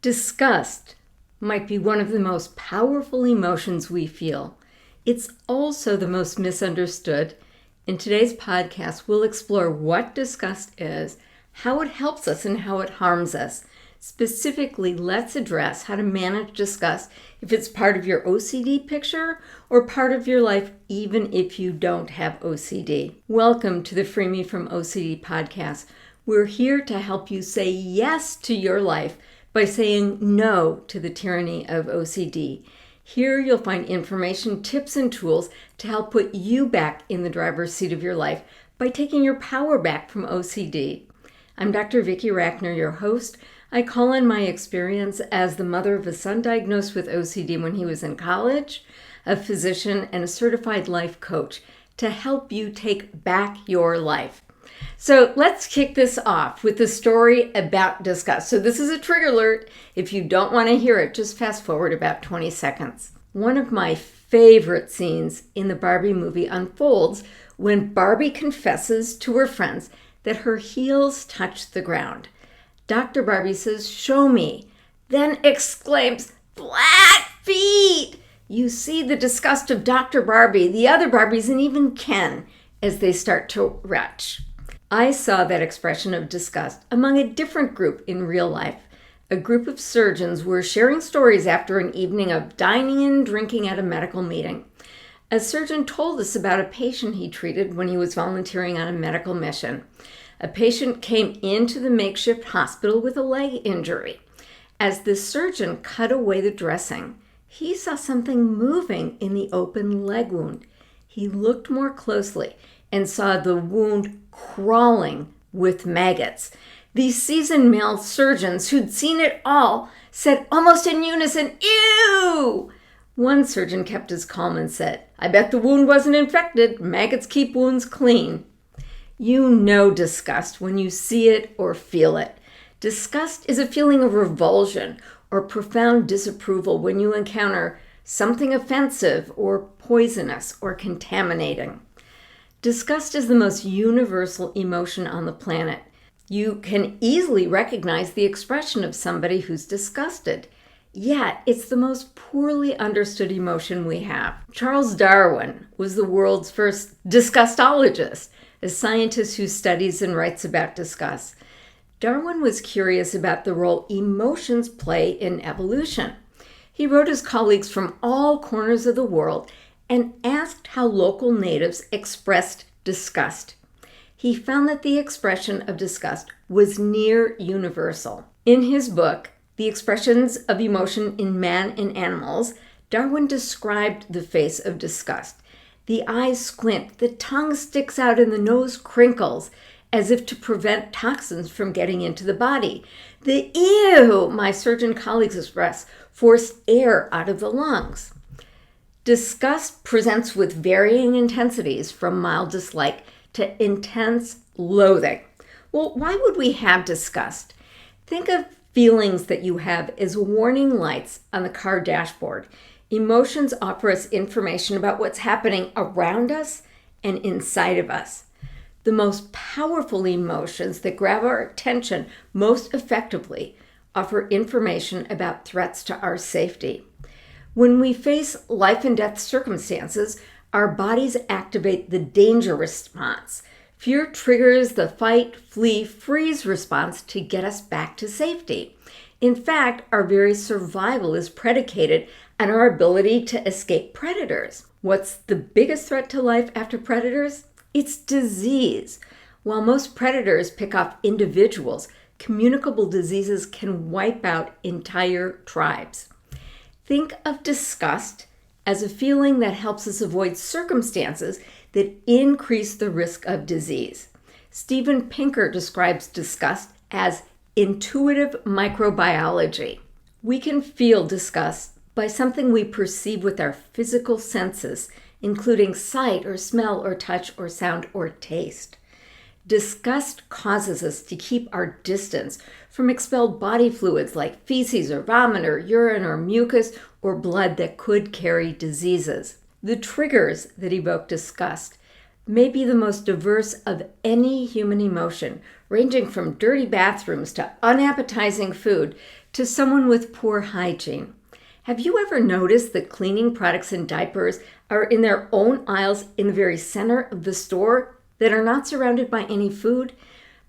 Disgust might be one of the most powerful emotions we feel. It's also the most misunderstood. In today's podcast, we'll explore what disgust is, how it helps us, and how it harms us. Specifically, let's address how to manage disgust if it's part of your OCD picture or part of your life, even if you don't have OCD. Welcome to the Free Me from OCD podcast. We're here to help you say yes to your life by saying no to the tyranny of OCD. Here you'll find information, tips, and tools to help put you back in the driver's seat of your life by taking your power back from OCD. I'm Dr. Vicki Rackner, your host. I call on my experience as the mother of a son diagnosed with OCD when he was in college, a physician, and a certified life coach to help you take back your life. So let's kick this off with the story about disgust. So this is a trigger alert. If you don't want to hear it, just fast forward about 20 seconds. One of my favorite scenes in the Barbie movie unfolds when Barbie confesses to her friends that her heels touched the ground. Dr. Barbie says, "Show me," then exclaims, "Black feet!" You see the disgust of Dr. Barbie, the other Barbies, and even Ken as they start to retch. I saw that expression of disgust among a different group in real life. A group of surgeons were sharing stories after an evening of dining and drinking at a medical meeting. A surgeon told us about a patient he treated when he was volunteering on a medical mission. A patient came into the makeshift hospital with a leg injury. As the surgeon cut away the dressing, he saw something moving in the open leg wound. He looked more closely and saw the wound crawling with maggots. These seasoned male surgeons who'd seen it all said almost in unison, "Ew!" One surgeon kept his calm and said, "I bet the wound wasn't infected. Maggots keep wounds clean." You know disgust when you see it or feel it. Disgust is a feeling of revulsion or profound disapproval when you encounter something offensive or poisonous or contaminating. Disgust is the most universal emotion on the planet. You can easily recognize the expression of somebody who's disgusted. Yet, it's the most poorly understood emotion we have. Charles Darwin was the world's first disgustologist, a scientist who studies and writes about disgust. Darwin was curious about the role emotions play in evolution. He wrote his colleagues from all corners of the world and asked how local natives expressed disgust. He found that the expression of disgust was near universal. In his book, The Expressions of Emotion in Man and Animals, Darwin described the face of disgust. The eyes squint, the tongue sticks out, and the nose crinkles as if to prevent toxins from getting into the body. The "ew," my surgeon colleagues express, forced air out of the lungs. Disgust presents with varying intensities from mild dislike to intense loathing. Well, why would we have disgust? Think of feelings that you have as warning lights on the car dashboard. Emotions offer us information about what's happening around us and inside of us. The most powerful emotions that grab our attention most effectively offer information about threats to our safety. When we face life and death circumstances, our bodies activate the danger response. Fear triggers the fight, flee, freeze response to get us back to safety. In fact, our very survival is predicated on our ability to escape predators. What's the biggest threat to life after predators? It's disease. While most predators pick off individuals, communicable diseases can wipe out entire tribes. Think of disgust as a feeling that helps us avoid circumstances that increase the risk of disease. Steven Pinker describes disgust as intuitive microbiology. We can feel disgust by something we perceive with our physical senses, including sight or smell or touch or sound or taste. Disgust causes us to keep our distance from expelled body fluids like feces or vomit or urine or mucus or blood that could carry diseases. The triggers that evoke disgust may be the most diverse of any human emotion, ranging from dirty bathrooms to unappetizing food, to someone with poor hygiene. Have you ever noticed that cleaning products and diapers are in their own aisles in the very center of the store that are not surrounded by any food?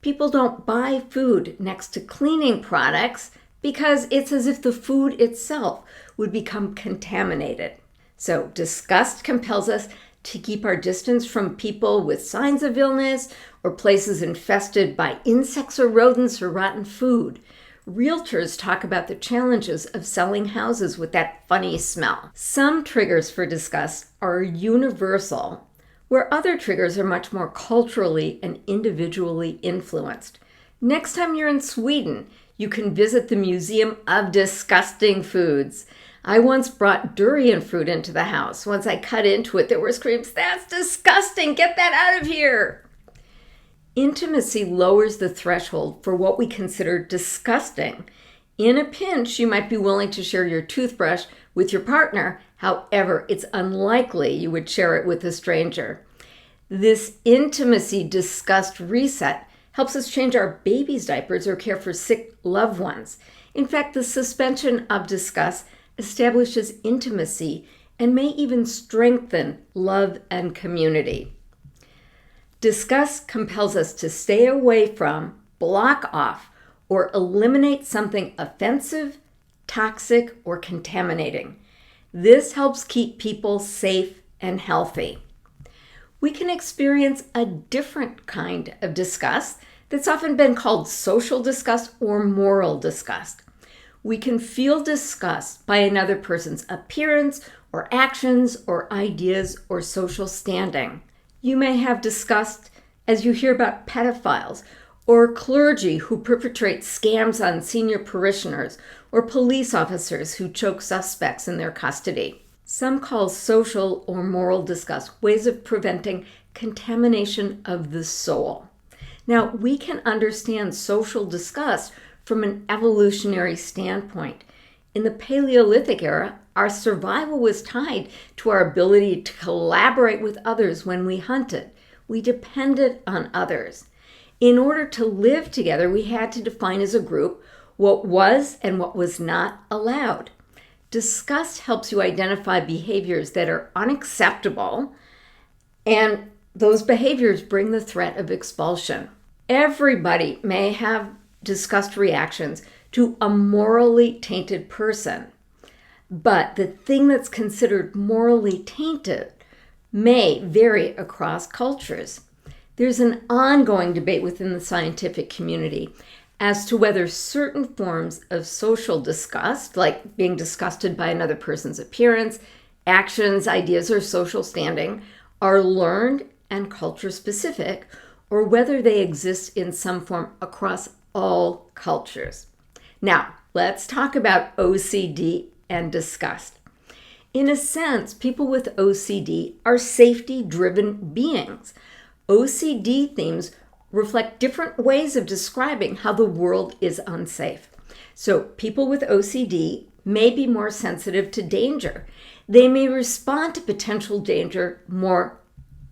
People don't buy food next to cleaning products because it's as if the food itself would become contaminated. So disgust compels us to keep our distance from people with signs of illness or places infested by insects or rodents or rotten food. Realtors talk about the challenges of selling houses with that funny smell. Some triggers for disgust are universal, where other triggers are much more culturally and individually influenced. Next time you're in Sweden, you can visit the Museum of Disgusting Foods. I once brought durian fruit into the house. Once I cut into it, there were screams, "That's disgusting! Get that out of here!" Intimacy lowers the threshold for what we consider disgusting. In a pinch, you might be willing to share your toothbrush with your partner. However, it's unlikely you would share it with a stranger. This intimacy disgust reset helps us change our baby's diapers or care for sick loved ones. In fact, the suspension of disgust establishes intimacy and may even strengthen love and community. Disgust compels us to stay away from, block off, or eliminate something offensive, toxic, or contaminating. This helps keep people safe and healthy. We can experience a different kind of disgust that's often been called social disgust or moral disgust. We can feel disgust by another person's appearance or actions or ideas or social standing. You may have disgust as you hear about pedophiles or clergy who perpetrate scams on senior parishioners or police officers who choke suspects in their custody. Some call social or moral disgust ways of preventing contamination of the soul. Now, we can understand social disgust from an evolutionary standpoint. In the Paleolithic era, our survival was tied to our ability to collaborate with others when we hunted. We depended on others. In order to live together, we had to define as a group what was and what was not allowed. Disgust helps you identify behaviors that are unacceptable, and those behaviors bring the threat of expulsion. Everybody may have disgust reactions to a morally tainted person, but the thing that's considered morally tainted may vary across cultures. There's an ongoing debate within the scientific community as to whether certain forms of social disgust, like being disgusted by another person's appearance, actions, ideas, or social standing, are learned and culture specific, or whether they exist in some form across all cultures. Now, let's talk about OCD and disgust. In a sense, people with OCD are safety-driven beings. OCD themes reflect different ways of describing how the world is unsafe. So people with OCD may be more sensitive to danger. They may respond to potential danger more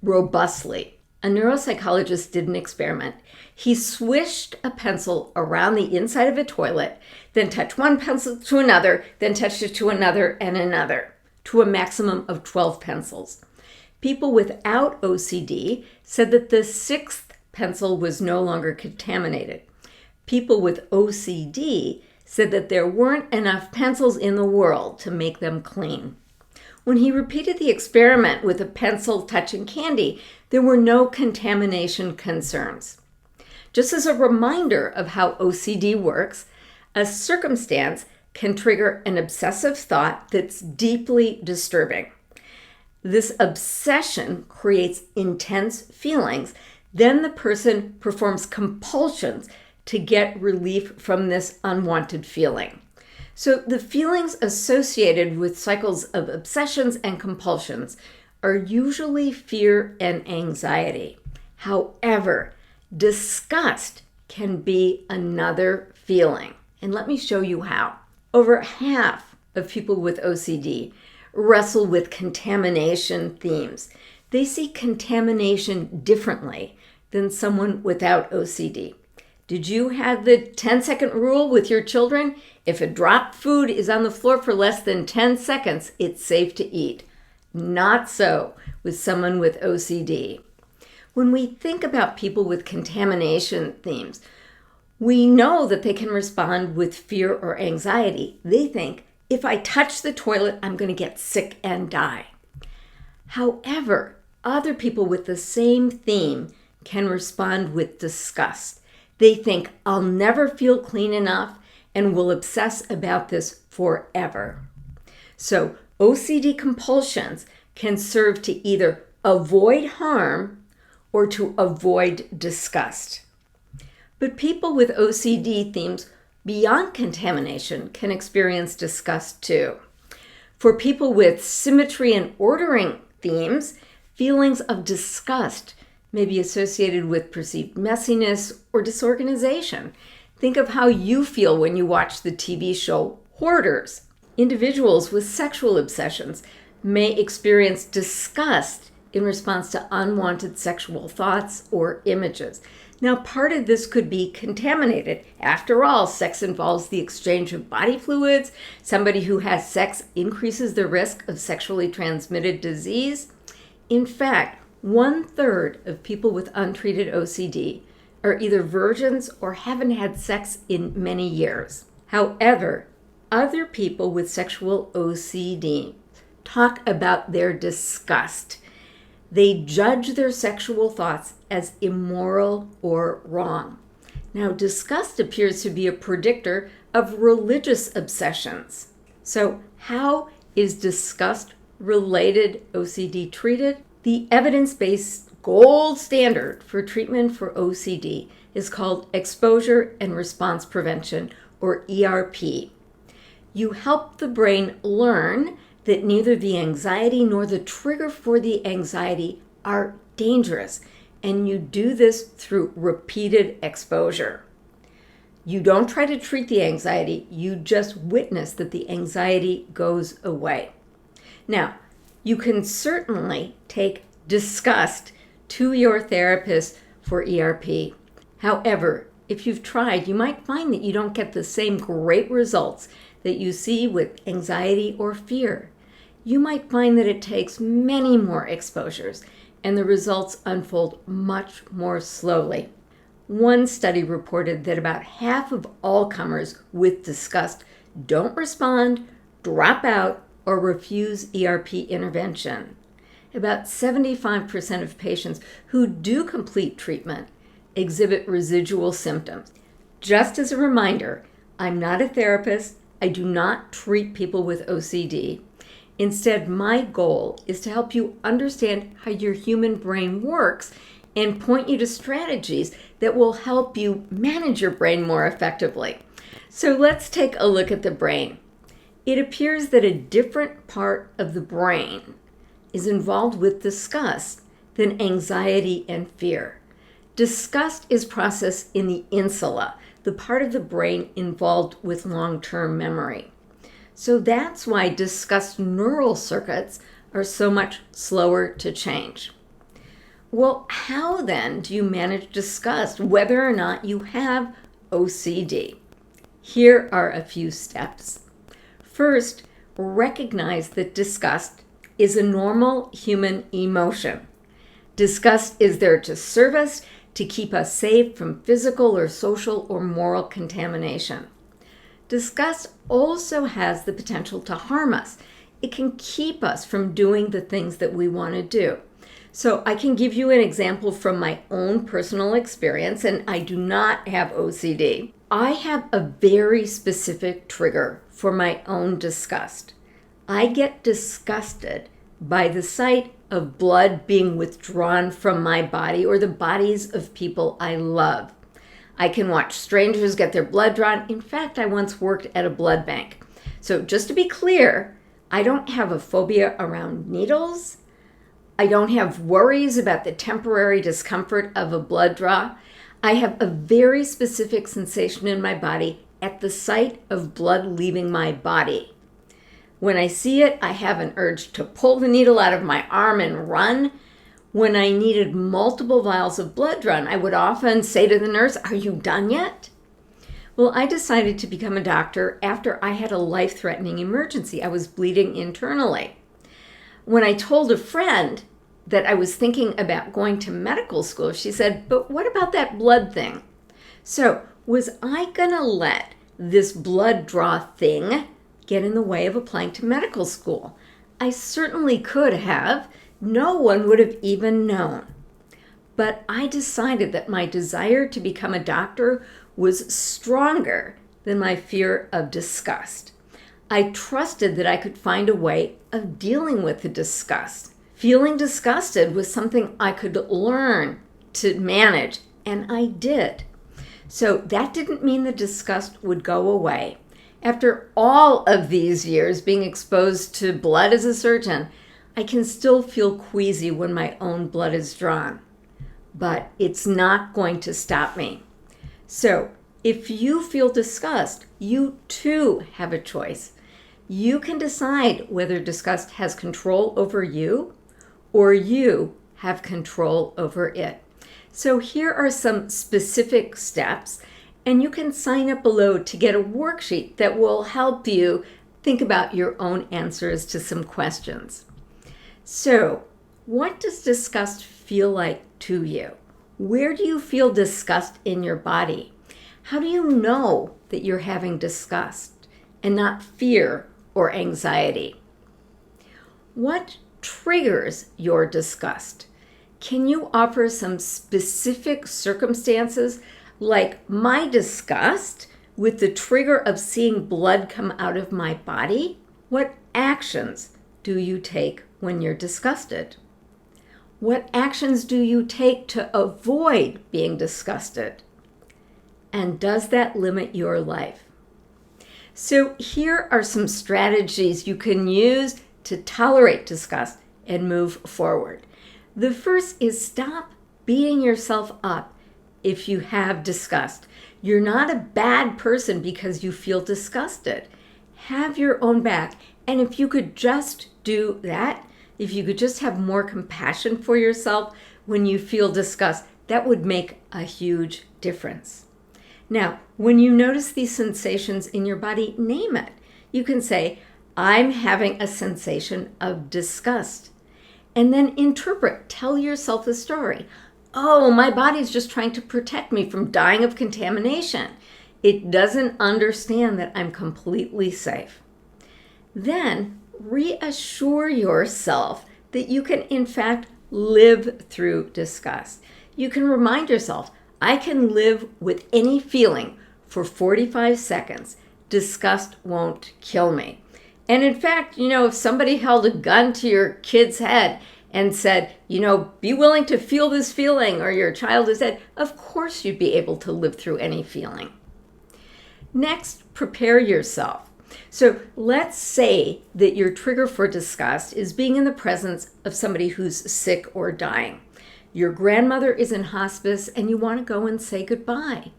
robustly. A neuropsychologist did an experiment. He swished a pencil around the inside of a toilet, then touched one pencil to another, then touched it to another and another, to a maximum of 12 pencils. People without OCD said that the sixth pencil was no longer contaminated. People with OCD said that there weren't enough pencils in the world to make them clean. When he repeated the experiment with a pencil touching candy, there were no contamination concerns. Just as a reminder of how OCD works, a circumstance can trigger an obsessive thought that's deeply disturbing. This obsession creates intense feelings. Then the person performs compulsions to get relief from this unwanted feeling. So the feelings associated with cycles of obsessions and compulsions are usually fear and anxiety. However, disgust can be another feeling. And let me show you how. Over half of people with OCD wrestle with contamination themes. They see contamination differently than someone without OCD. Did you have the 10-second rule with your children? If a dropped food is on the floor for less than 10 seconds, it's safe to eat. Not so with someone with OCD. When we think about people with contamination themes, we know that they can respond with fear or anxiety. They think, if I touch the toilet, I'm going to get sick and die. However, other people with the same theme can respond with disgust. They think, I'll never feel clean enough and will obsess about this forever. So OCD compulsions can serve to either avoid harm or to avoid disgust. But people with OCD themes beyond contamination can experience disgust too. For people with symmetry and ordering themes, feelings of disgust may be associated with perceived messiness or disorganization. Think of how you feel when you watch the TV show Hoarders. Individuals with sexual obsessions may experience disgust in response to unwanted sexual thoughts or images. Now, part of this could be contaminated. After all, sex involves the exchange of body fluids. Somebody who has sex increases the risk of sexually transmitted disease. In fact, 1/3 of people with untreated OCD are either virgins or haven't had sex in many years. However, other people with sexual OCD talk about their disgust. They judge their sexual thoughts as immoral or wrong. Now, disgust appears to be a predictor of religious obsessions. So, how is disgust-related OCD treated? The evidence-based gold standard for treatment for OCD is called exposure and response prevention, or ERP. You help the brain learn that neither the anxiety nor the trigger for the anxiety are dangerous, and you do this through repeated exposure. You don't try to treat the anxiety, you just witness that the anxiety goes away. Now, you can certainly take disgust to your therapist for ERP. However, if you've tried, you might find that you don't get the same great results that you see with anxiety or fear. You might find that it takes many more exposures and the results unfold much more slowly. One study reported that about half of all comers with disgust don't respond, drop out, or refuse ERP intervention. About 75% of patients who do complete treatment exhibit residual symptoms. Just as a reminder, I'm not a therapist. I do not treat people with OCD. Instead, my goal is to help you understand how your human brain works and point you to strategies that will help you manage your brain more effectively. So let's take a look at the brain. It appears that a different part of the brain is involved with disgust than anxiety and fear. Disgust is processed in the insula, the part of the brain involved with long-term memory. So that's why disgust neural circuits are so much slower to change. Well, how then do you manage disgust, whether or not you have OCD? Here are a few steps. First, recognize that disgust is a normal human emotion. Disgust is there to serve us, to keep us safe from physical or social or moral contamination. Disgust also has the potential to harm us. It can keep us from doing the things that we want to do. So I can give you an example from my own personal experience, and I do not have OCD. I have a very specific trigger for my own disgust. I get disgusted by the sight of blood being withdrawn from my body or the bodies of people I love. I can watch strangers get their blood drawn. In fact, I once worked at a blood bank. So just to be clear, I don't have a phobia around needles. I don't have worries about the temporary discomfort of a blood draw. I have a very specific sensation in my body at the sight of blood leaving my body. When I see it, I have an urge to pull the needle out of my arm and run. When I needed multiple vials of blood drawn, I would often say to the nurse, "Are you done yet?" Well, I decided to become a doctor after I had a life-threatening emergency. I was bleeding internally. When I told a friend that I was thinking about going to medical school, she said, "But what about that blood thing?" So, was I going to let this blood draw thing get in the way of applying to medical school? I certainly could have. No one would have even known. But I decided that my desire to become a doctor was stronger than my fear of disgust. I trusted that I could find a way of dealing with the disgust. Feeling disgusted was something I could learn to manage, and I did. So that didn't mean the disgust would go away. After all of these years being exposed to blood as a surgeon, I can still feel queasy when my own blood is drawn. But it's not going to stop me. So if you feel disgust, you too have a choice. You can decide whether disgust has control over you or you have control over it. So here are some specific steps, and you can sign up below to get a worksheet that will help you think about your own answers to some questions. So, what does disgust feel like to you? Where do you feel disgust in your body? How do you know that you're having disgust and not fear or anxiety? What triggers your disgust? Can you offer some specific circumstances, like my disgust with the trigger of seeing blood come out of my body? What actions do you take when you're disgusted? What actions do you take to avoid being disgusted? And does that limit your life? So here are some strategies you can use to tolerate disgust and move forward. The first is stop beating yourself up if you have disgust. You're not a bad person because you feel disgusted. Have your own back. And if you could just do that, if you could just have more compassion for yourself when you feel disgust, that would make a huge difference. Now, when you notice these sensations in your body, name it. You can say, "I'm having a sensation of disgust." And then interpret, tell yourself a story. "Oh, my body's just trying to protect me from dying of contamination. It doesn't understand that I'm completely safe." Then reassure yourself that you can, in fact, live through disgust. You can remind yourself, I can live with any feeling for 45 seconds. Disgust won't kill me. And in fact, if somebody held a gun to your kid's head and said, be willing to feel this feeling, or your child is dead, of course you'd be able to live through any feeling. Next, prepare yourself. So let's say that your trigger for disgust is being in the presence of somebody who's sick or dying. Your grandmother is in hospice and you want to go and say goodbye.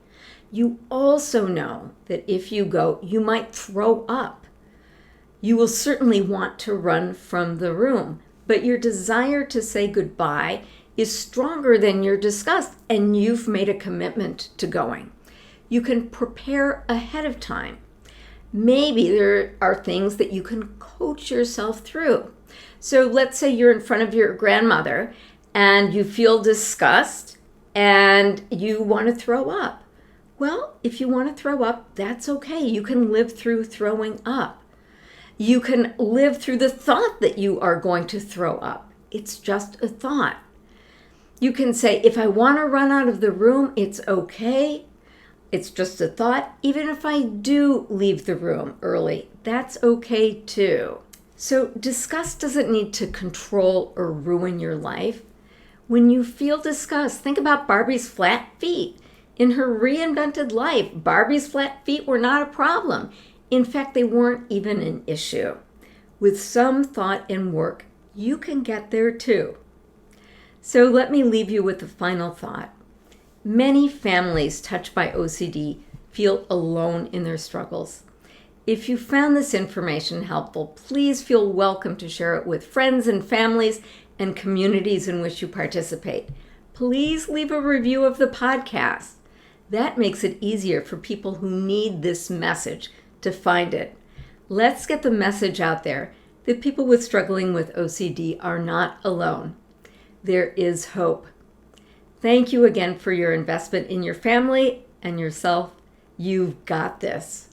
You also know that if you go, you might throw up. You will certainly want to run from the room, but your desire to say goodbye is stronger than your disgust, and you've made a commitment to going. You can prepare ahead of time. Maybe there are things that you can coach yourself through. So let's say you're in front of your grandmother and you feel disgust and you want to throw up. Well, if you want to throw up, that's okay. You can live through throwing up. You can live through the thought that you are going to throw up. It's just a thought. You can say, if I want to run out of the room, it's okay. It's just a thought. Even if I do leave the room early, that's okay too. So disgust doesn't need to control or ruin your life. When you feel disgust, think about Barbie's flat feet. In her reinvented life, Barbie's flat feet were not a problem. In fact, they weren't even an issue. With some thought and work, you can get there too. So let me leave you with a final thought. Many families touched by OCD feel alone in their struggles. If you found this information helpful, please feel welcome to share it with friends and families and communities in which you participate. Please leave a review of the podcast. That makes it easier for people who need this message to find it. Let's get the message out there that people struggling with OCD are not alone. There is hope. Thank you again for your investment in your family and yourself. You've got this.